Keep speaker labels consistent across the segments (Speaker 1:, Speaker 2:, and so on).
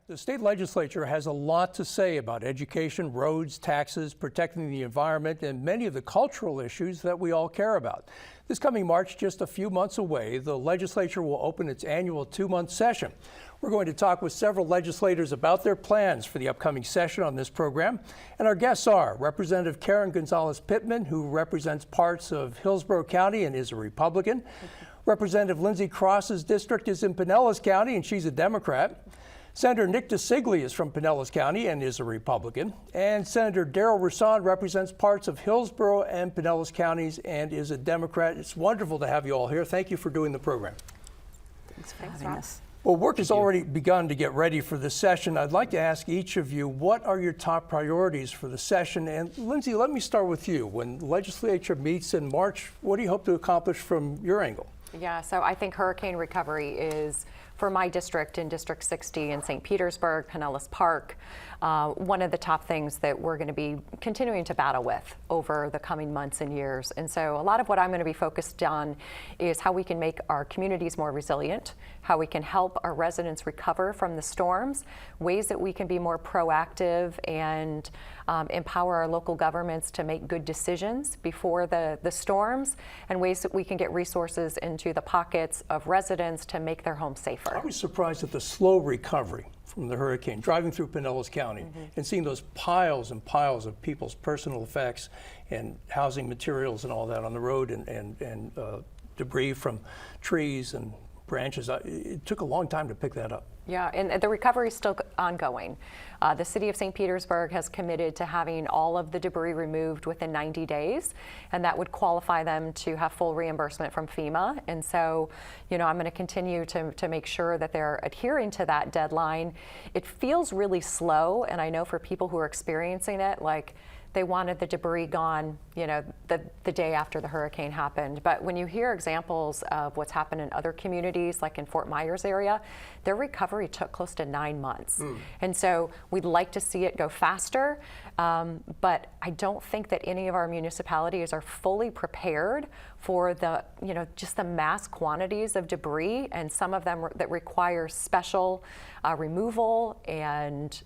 Speaker 1: The state legislature has a lot to say about education, roads, taxes, protecting the environment, and many of the cultural issues that we all care about. This coming March, just a few months away, the legislature will open its annual 2-month session. We're going to talk with several legislators about their plans for the upcoming session on this program. And our guests are Representative Karen Gonzalez-Pittman, who represents parts of Hillsborough County and is a Republican. Representative Lindsey Cross's district is in Pinellas County, and she's a Democrat. Senator Nick DeSigli is from Pinellas County and is a Republican. And Senator Darrell Roussan represents parts of Hillsborough and Pinellas counties and is a Democrat. It's wonderful to have you all here. Thank you for doing the program.
Speaker 2: Thanks for having us.
Speaker 1: Well, work has already begun to get ready for this session. I'd like to ask each of you, what are your top priorities for the session? And Lindsey, let me start with you. When the legislature meets in March, what do you hope to accomplish from your angle?
Speaker 2: Yeah, so I think hurricane recovery is, for my district in District 60 in St. Petersburg, Pinellas Park, one of the top things that we're going to be continuing to battle with over the coming months and years. And so a lot of what I'm going to be focused on is how we can make our communities more resilient, how we can help our residents recover from the storms, ways that we can be more proactive and empower our local governments to make good decisions before the storms, and ways that we can get resources into the pockets of residents to make their homes safer.
Speaker 1: I was surprised at the slow recovery from the hurricane, driving through Pinellas County and seeing those piles and piles of people's personal effects and housing materials and all that on the road, and debris from trees and branches. It took a long time to pick that up.
Speaker 2: Yeah, and the recovery is still ongoing. The city of St. Petersburg has committed to having all of the debris removed within 90 days, and that would qualify them to have full reimbursement from FEMA. And so, you know, I'm going to continue to make sure that they're adhering to that deadline. It feels really slow, and I know for people who are experiencing it, like, they wanted the debris gone, you know, the day after the hurricane happened. But when you hear examples of what's happened in other communities, like in Fort Myers area, their recovery took close to 9 months. And so we'd like to see it go faster, but I don't think that any of our municipalities are fully prepared for the, you know, just the mass quantities of debris, and some of them that require special removal and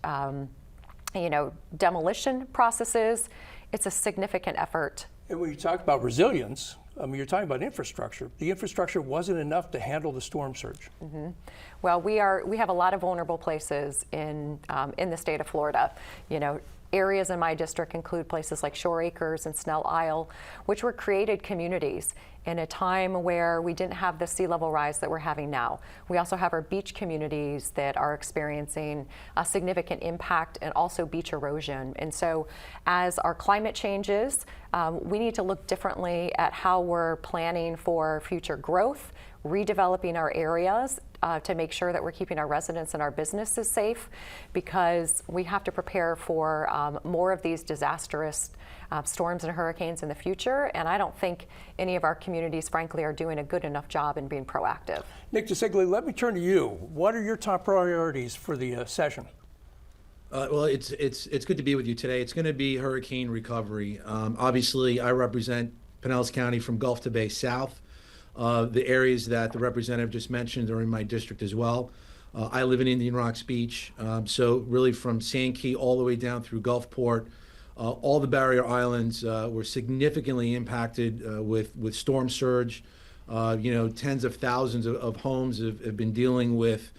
Speaker 2: you know, demolition processes. It's a significant effort.
Speaker 1: And when you talk about resilience, I mean, you're talking about infrastructure. The infrastructure wasn't enough to handle the storm surge.
Speaker 2: Well, we have a lot of vulnerable places in the state of Florida. You know, areas in my district include places like Shore Acres and Snell Isle, which were created communities in a time where we didn't have the sea level rise that we're having now. We also have our beach communities that are experiencing a significant impact, and also beach erosion. And so as our climate changes, we need to look differently at how we're planning for future growth, redeveloping our areas to make sure that we're keeping our residents and our businesses safe, because we have to prepare for more of these disastrous storms and hurricanes in the future. And I don't think any of our communities, frankly, are doing a good enough job in being proactive.
Speaker 1: Nick DeSigli, let me turn to you. What are your top priorities for the session?
Speaker 3: Well, it's good to be with you today. It's going to be hurricane recovery. Obviously, I represent Pinellas County from Gulf to Bay South. The areas that the representative just mentioned are in my district as well. I live in Indian Rocks Beach, so really from Sand Key all the way down through Gulfport. All the barrier islands were significantly impacted with storm surge. You know, tens of thousands of homes have been dealing with,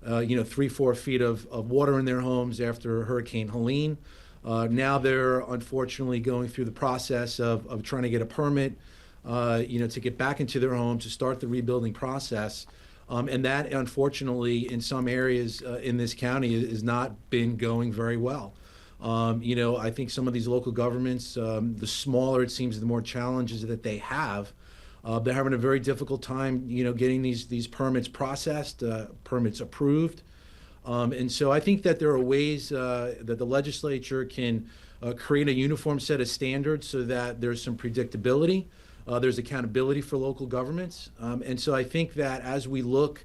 Speaker 3: you know, 3-4 feet of water in their homes after Hurricane Helene. Now they're unfortunately going through the process of trying to get a permit, you know, to get back into their home, to start the rebuilding process. And that, unfortunately, in some areas in this county has not been going very well. You know, I think some of these local governments, the smaller it seems, the more challenges that they have. They're having a very difficult time, you know, getting these permits processed, permits approved. And so I think that there are ways that the legislature can create a uniform set of standards so that there's some predictability. There's accountability for local governments. And so I think that as we look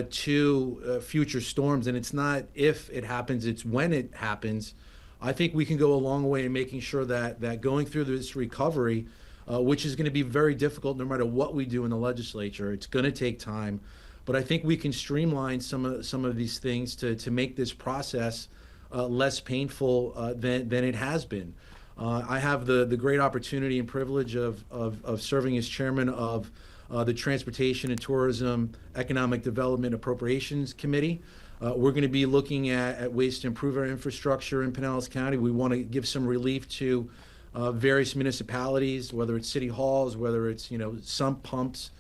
Speaker 3: to future storms, and it's not if it happens, it's when it happens, I think we can go a long way in making sure that going through this recovery, which is going to be very difficult no matter what we do in the legislature, it's going to take time. But I think we can streamline some of these things to make this process less painful than it has been. I have the great opportunity and privilege of serving as chairman of the Transportation and Tourism Economic Development Appropriations Committee. We're going to be looking at ways to improve our infrastructure in Pinellas County. We want to give some relief to various municipalities, whether it's city halls, whether it's sump pumps.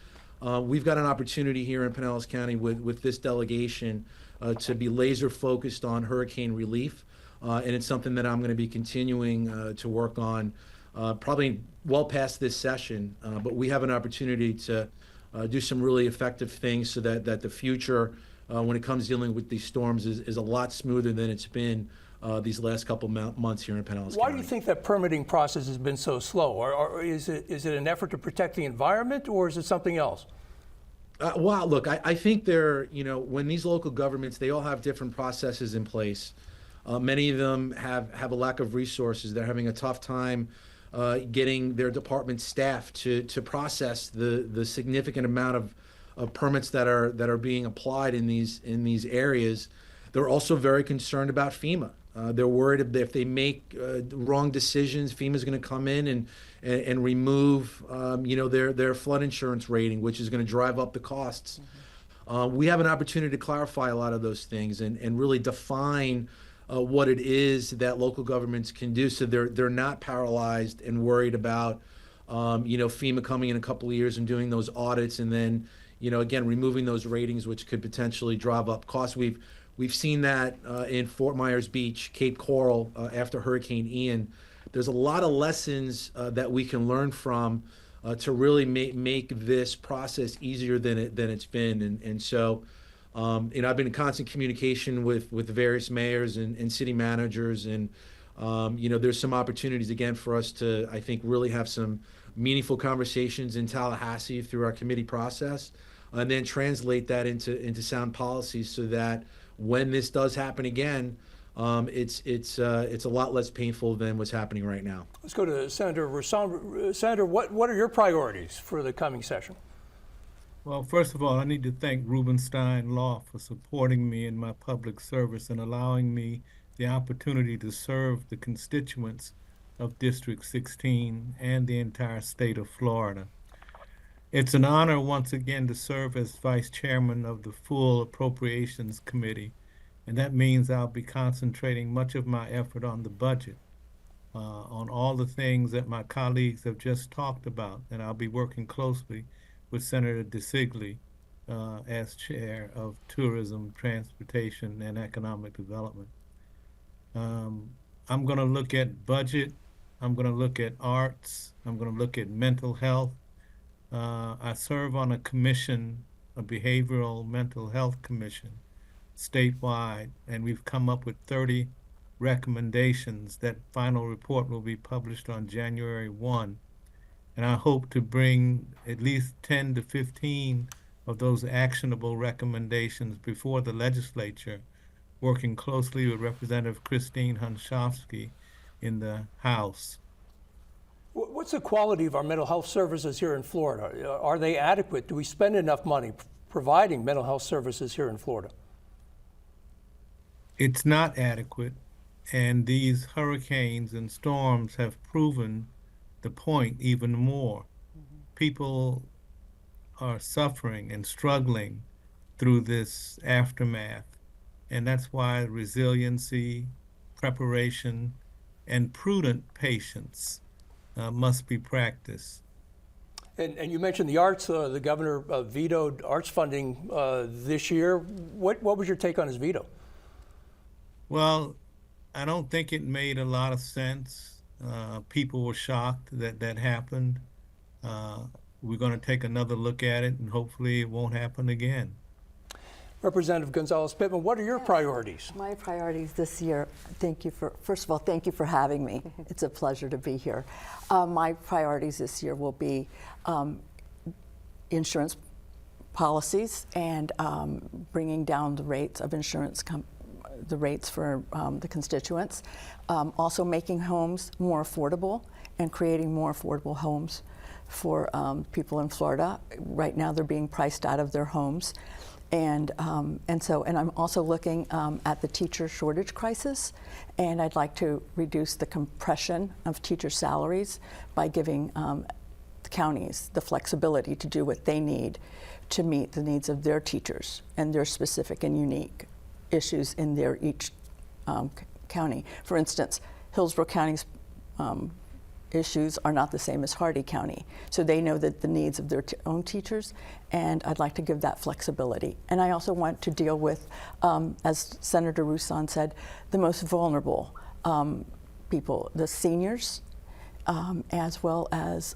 Speaker 3: We've got an opportunity here in Pinellas County with this delegation to be laser focused on hurricane relief, and it's something that I'm going to be continuing to work on probably well past this session. But we have an opportunity to do some really effective things so that the future, when it comes dealing with these storms, is a lot smoother than it's been these last couple months here in Pinellas County.
Speaker 1: Why do you think that permitting process has been so slow? Or is it an effort to protect the environment, or is it something else?
Speaker 3: Well, look, I think when these local governments, they all have different processes in place. Many of them have a lack of resources. They're having a tough time getting their department staff to process the significant amount of permits that are being applied in these areas. They're also very concerned about FEMA. They're worried that if they make wrong decisions, FEMA's going to come in and remove their flood insurance rating, which is going to drive up the costs. Mm-hmm. We have an opportunity to clarify a lot of those things and really define what it is that local governments can do, so they're not paralyzed and worried about FEMA coming in a couple of years and doing those audits and then again removing those ratings, which could potentially drive up costs. We've seen that in Fort Myers Beach, Cape Coral after Hurricane Ian. There's a lot of lessons that we can learn from to really make this process easier than it's been. And so, I've been in constant communication with various mayors and city managers, and there's some opportunities again for us to, I think, really have some meaningful conversations in Tallahassee through our committee process, and then translate that into sound policies so that when this does happen again, it's a lot less painful than what's happening right now.
Speaker 1: Let's go to Senator Rasan. Senator, what are your priorities for the coming session?
Speaker 4: Well, first of all, I need to thank Rubenstein Law for supporting me in my public service and allowing me the opportunity to serve the constituents of District 16 and the entire state of Florida. It's an honor once again to serve as Vice Chairman of the full Appropriations Committee, and that means I'll be concentrating much of my effort on the budget, on all the things that my colleagues have just talked about, and I'll be working closely with Senator DeSigley as Chair of Tourism, Transportation, and Economic Development. I'm going to look at budget, I'm going to look at arts, I'm going to look at mental health. I serve on a commission, a behavioral mental health commission, statewide, and we've come up with 30 recommendations. That final report will be published on January 1. And I hope to bring at least 10 to 15 of those actionable recommendations before the legislature, working closely with Representative Christine Hunchofsky in the House.
Speaker 1: What's the quality of our mental health services here in Florida? Are they adequate? Do we spend enough money providing mental health services here in Florida?
Speaker 4: It's not adequate, and these hurricanes and storms have proven the point even more. Mm-hmm. People are suffering and struggling through this aftermath, and that's why resiliency, preparation, and prudent patience must be practiced.
Speaker 1: And you mentioned the arts. The governor vetoed arts funding this year. What was your take on his veto?
Speaker 4: Well, I don't think it made a lot of sense. People were shocked that happened. We're going to take another look at it, and hopefully it won't happen again.
Speaker 1: Representative Gonzalez-Pittman, what are your priorities?
Speaker 5: My priorities this year, first of all, thank you for having me. It's a pleasure to be here. My priorities this year will be insurance policies and bringing down the rates of insurance, the rates for the constituents. Also making homes more affordable and creating more affordable homes for people in Florida. Right now they're being priced out of their homes. And I'm also looking at the teacher shortage crisis, and I'd like to reduce the compression of teacher salaries by giving the counties the flexibility to do what they need to meet the needs of their teachers and their specific and unique issues in their each county. For instance, Hillsborough County's issues are not the same as Hardy County. So they know that the needs of their own teachers, and I'd like to give that flexibility. And I also want to deal with, as Senator Roussan said, the most vulnerable people, the seniors, as well as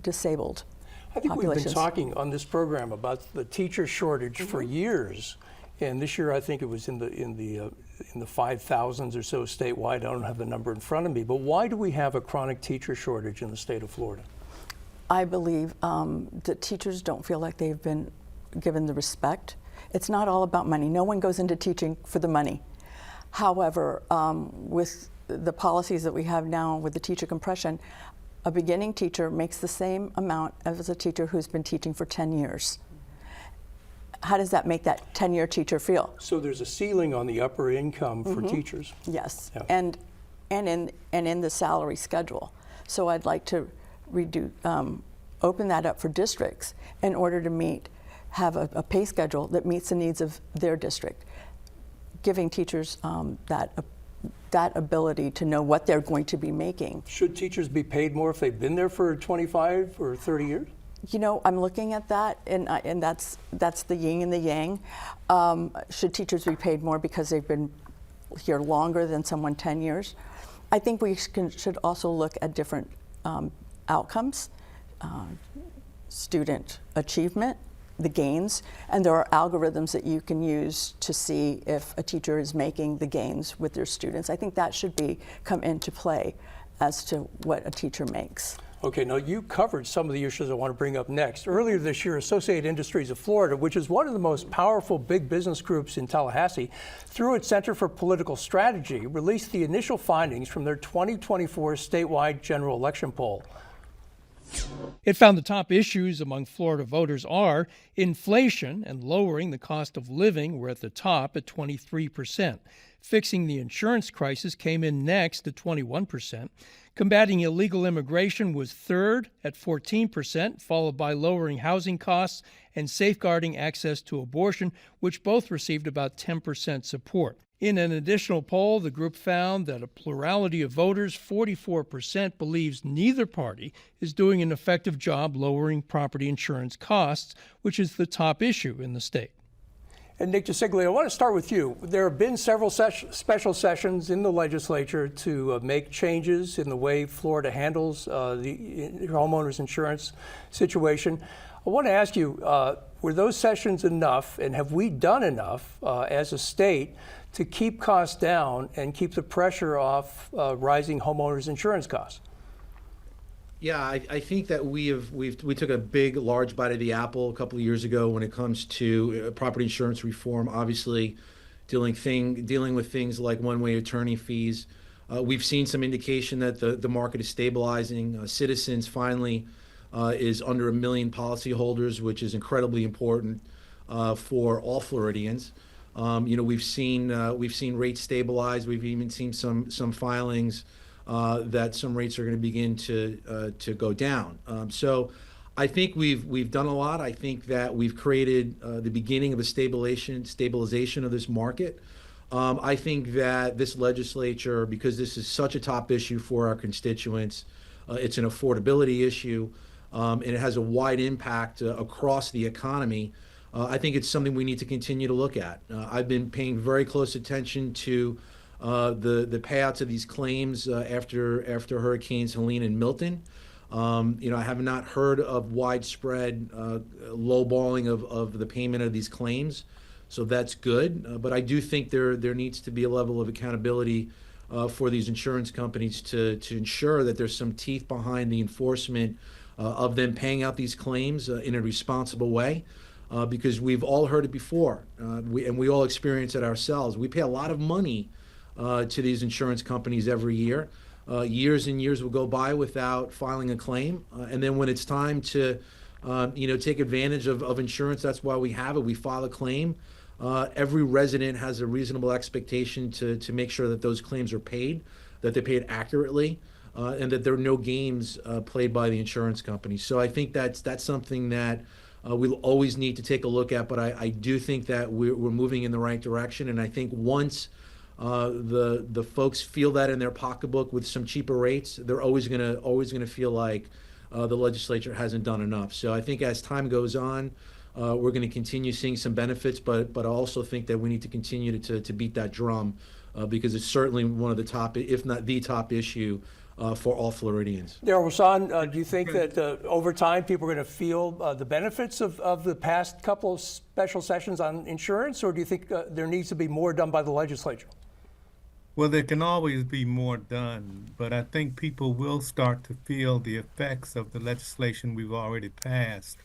Speaker 5: disabled
Speaker 1: I think we've been
Speaker 5: populations.
Speaker 1: talking on this program about the teacher shortage for years, and this year I think it was in the 5,000s or so statewide. I don't have the number in front of me, but why do we have a chronic teacher shortage in the state of Florida?
Speaker 5: I believe that teachers don't feel like they've been given the respect. It's not all about money. No one goes into teaching for the money. However, with the policies that we have now with the teacher compression, a beginning teacher makes the same amount as a teacher who's been teaching for 10 years. How does that make that 10-year teacher feel?
Speaker 1: So there's a ceiling on the upper income for teachers.
Speaker 5: Yes,
Speaker 1: Yeah.
Speaker 5: and in the salary schedule. So I'd like to open that up for districts in order to have a pay schedule that meets the needs of their district, giving teachers that ability to know what they're going to be making.
Speaker 1: Should teachers be paid more if they've been there for 25 or 30 years?
Speaker 5: You know, I'm looking at that, and that's the yin and the yang. Should teachers be paid more because they've been here longer than someone 10 years? I think we should also look at different outcomes, student achievement, the gains, and there are algorithms that you can use to see if a teacher is making the gains with their students. I think that should come into play as to what a teacher makes.
Speaker 1: Okay, now you covered some of the issues I want to bring up next. Earlier this year, Associated Industries of Florida, which is one of the most powerful big business groups in Tallahassee, through its Center for Political Strategy, released the initial findings from their 2024 statewide general election poll. It found the top issues among Florida voters are inflation and lowering the cost of living were at the top at 23%. Fixing the insurance crisis came in next at 21%. Combating illegal immigration was third at 14%, followed by lowering housing costs and safeguarding access to abortion, which both received about 10% support. In an additional poll, the group found that a plurality of voters, 44%, believes neither party is doing an effective job lowering property insurance costs, which is the top issue in the state. And Nick DeSiglia, I want to start with you. There have been several special sessions in the legislature to make changes in the way Florida handles the homeowners insurance situation. I want to ask you, were those sessions enough, and have we done enough as a state to keep costs down and keep the pressure off rising homeowners insurance costs?
Speaker 3: Yeah, I think that we took a large bite of the apple a couple of years ago when it comes to property insurance reform. Obviously, dealing with things like one-way attorney fees. We've seen some indication that the market is stabilizing. Citizens finally is under 1 million policyholders, which is incredibly important for all Floridians. We've seen rates stabilize. We've even seen some filings that some rates are going to begin to go down. So I think we've done a lot. I think that we've created the beginning of a stabilization of this market. I think that this legislature, because this is such a top issue for our constituents, it's an affordability issue, and it has a wide impact across the economy. I think it's something we need to continue to look at. I've been paying very close attention to the payouts of these claims after Hurricanes Helene and Milton. I have not heard of widespread lowballing of the payment of these claims, so that's good. But I do think there needs to be a level of accountability for these insurance companies to ensure that there's some teeth behind the enforcement of them paying out these claims in a responsible way. Because we've all heard it before, and we all experience it ourselves. We pay a lot of money to these insurance companies every year. Years and years will go by without filing a claim, and then when it's time to take advantage of insurance. That's why we have it. We file a claim. Every resident has a reasonable expectation to make sure that those claims are paid, that they're paid accurately, and that there are no games played by the insurance company. So I think that's something that we'll always need to take a look at. But I do think that we're moving in the right direction. And I think once the folks feel that in their pocketbook with some cheaper rates, they're always gonna feel like the legislature hasn't done enough. So I think as time goes on, we're going to continue seeing some benefits, but I also think that we need to continue to beat that drum because it's certainly one of the top, if not the top issue for all Floridians.
Speaker 1: Darryl Rasan, do you think that over time people are going to feel the benefits of the past couple of special sessions on insurance, or do you think there needs to be more done by the legislature?
Speaker 4: Well, there can always be more done, but I think people will start to feel the effects of the legislation we've already passed.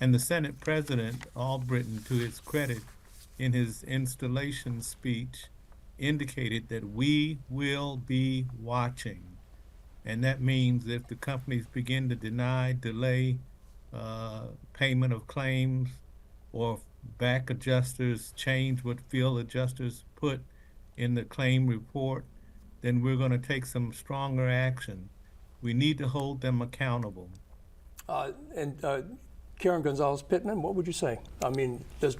Speaker 4: And the Senate President, Albritton, to his credit, in his installation speech, indicated that we will be watching. And that means if the companies begin to delay payment of claims, or back adjusters change what field adjusters put in the claim report, then we're going to take some stronger action. We need to hold them accountable.
Speaker 1: Karen Gonzalez-Pittman, what would you say? I mean, does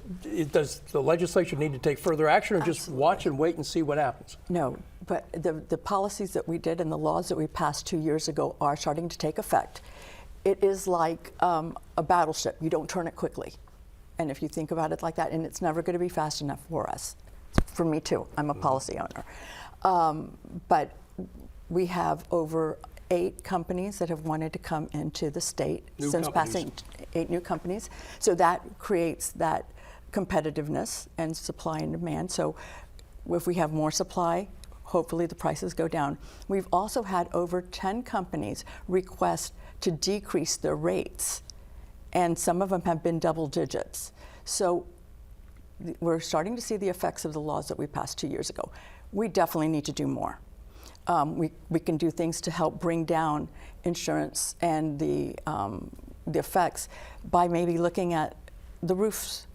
Speaker 1: the legislature need to take further action, or just watch and wait and see what happens?
Speaker 5: No, but the policies that we did and the laws that we passed 2 years ago are starting to take effect. It is like a battleship. You don't turn it quickly. And if you think about it like that, and it's never going to be fast enough for us. For me too, I'm a policy owner. But we have over 8 companies that have wanted to come into the state since passing 8 new companies. So that creates that competitiveness and supply and demand. So if we have more supply, hopefully the prices go down. We've also had over 10 companies request to decrease their rates, and some of them have been double digits. So we're starting to see the effects of the laws that we passed 2 years ago. We definitely need to do more. We can do things to help bring down insurance and the effects by maybe looking at the roofs.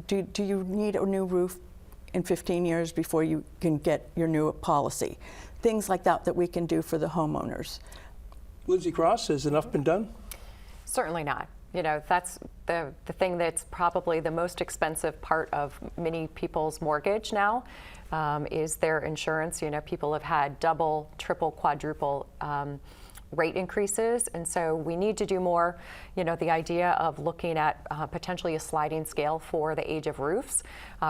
Speaker 5: Do you need a new roof in 15 years before you can get your new policy? Things like that we can do for the homeowners.
Speaker 1: Lindsay Cross, has enough been done?
Speaker 2: Certainly not. You know, that's the thing that's probably the most expensive part of many people's mortgage now, is their insurance. You know, people have had double, triple, quadruple rate increases, and so we need to do more. You know, the idea of looking at potentially a sliding scale for the age of roofs,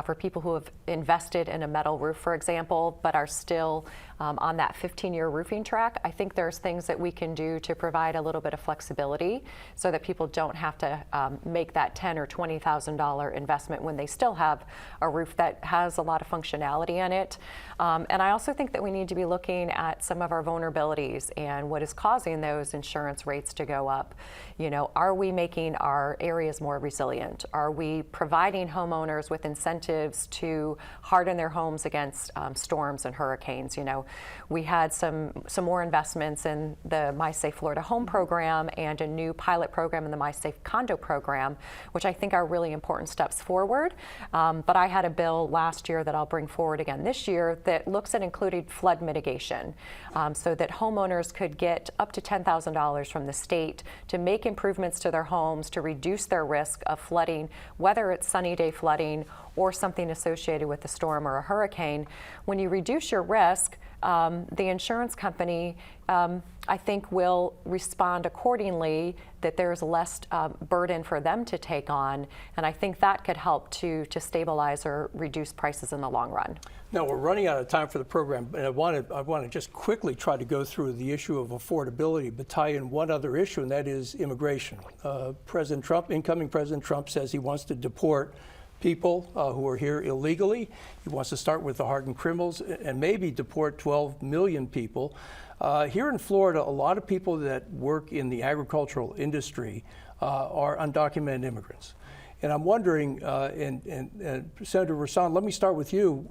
Speaker 2: for people who have invested in a metal roof, for example, but are still on that 15-year roofing track. I think there's things that we can do to provide a little bit of flexibility so that people don't have to make that $10,000 or $20,000 investment when they still have a roof that has a lot of functionality in it. And I also think that we need to be looking at some of our vulnerabilities and what is causing those insurance rates to go up. You know, are we making our areas more resilient? Are we providing homeowners with incentives to harden their homes against storms and hurricanes? You know, we had some more investments in the My Safe Florida Home program and a new pilot program in the My Safe Condo program, which I think are really important steps forward. But I had a bill last year that I'll bring forward again this year that looks at including flood mitigation, so that homeowners could get up to $10,000 from the state to make improvements to their homes to reduce their risk of flooding, whether it's sunny day flooding or something associated with a storm or a hurricane. When you reduce your risk, the insurance company, I think, will respond accordingly, that there's less burden for them to take on, and I think that could help to stabilize or reduce prices in the long run.
Speaker 1: Now, we're running out of time for the program, and I want to just quickly try to go through the issue of affordability, but tie in one other issue, and that is immigration. President Trump, incoming President Trump, says he wants to deport people who are here illegally. He wants to start with the hardened criminals and maybe deport 12 million people. Here in Florida, a lot of people that work in the agricultural industry are undocumented immigrants. And I'm wondering, and Senator Rasan, let me start with you.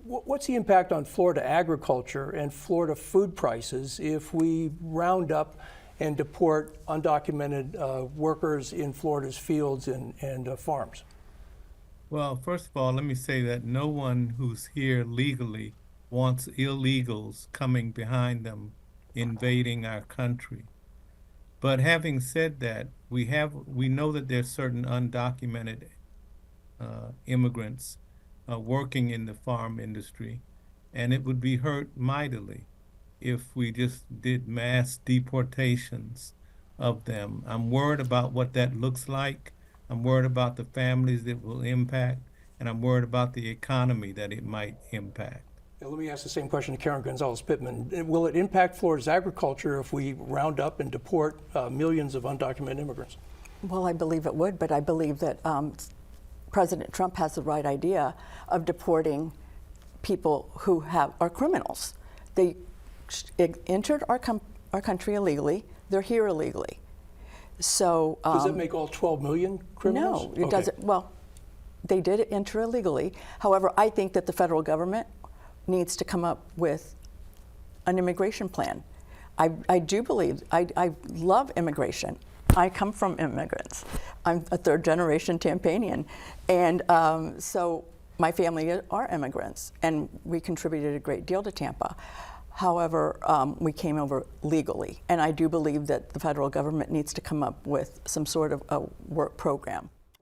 Speaker 1: What's the impact on Florida agriculture and Florida food prices if we round up and deport undocumented workers in Florida's fields and farms?
Speaker 4: Well, first of all, let me say that no one who's here legally wants illegals coming behind them, invading our country. But having said that, we know that there's certain undocumented immigrants working in the farm industry, and it would be hurt mightily if we just did mass deportations of them. I'm worried about what that looks like. I'm worried about the families it will impact, and I'm worried about the economy that it might impact.
Speaker 1: Now, let me ask the same question to Karen Gonzalez-Pittman. Will it impact Florida's agriculture if we round up and deport millions of undocumented immigrants?
Speaker 5: Well, I believe it would, but I believe that President Trump has the right idea of deporting people who are criminals. They entered our country illegally. They're here illegally. So
Speaker 1: does that make all 12 million criminals?
Speaker 5: No, it doesn't. Well, they did enter illegally. However, I think that the federal government needs to come up with an immigration plan. I do believe, I love immigration. I come from immigrants. I'm a third-generation Tampanian. And so my family are immigrants, and we contributed a great deal to Tampa. However, we came over legally, and I do believe that the federal government needs to come up with some sort of a work program.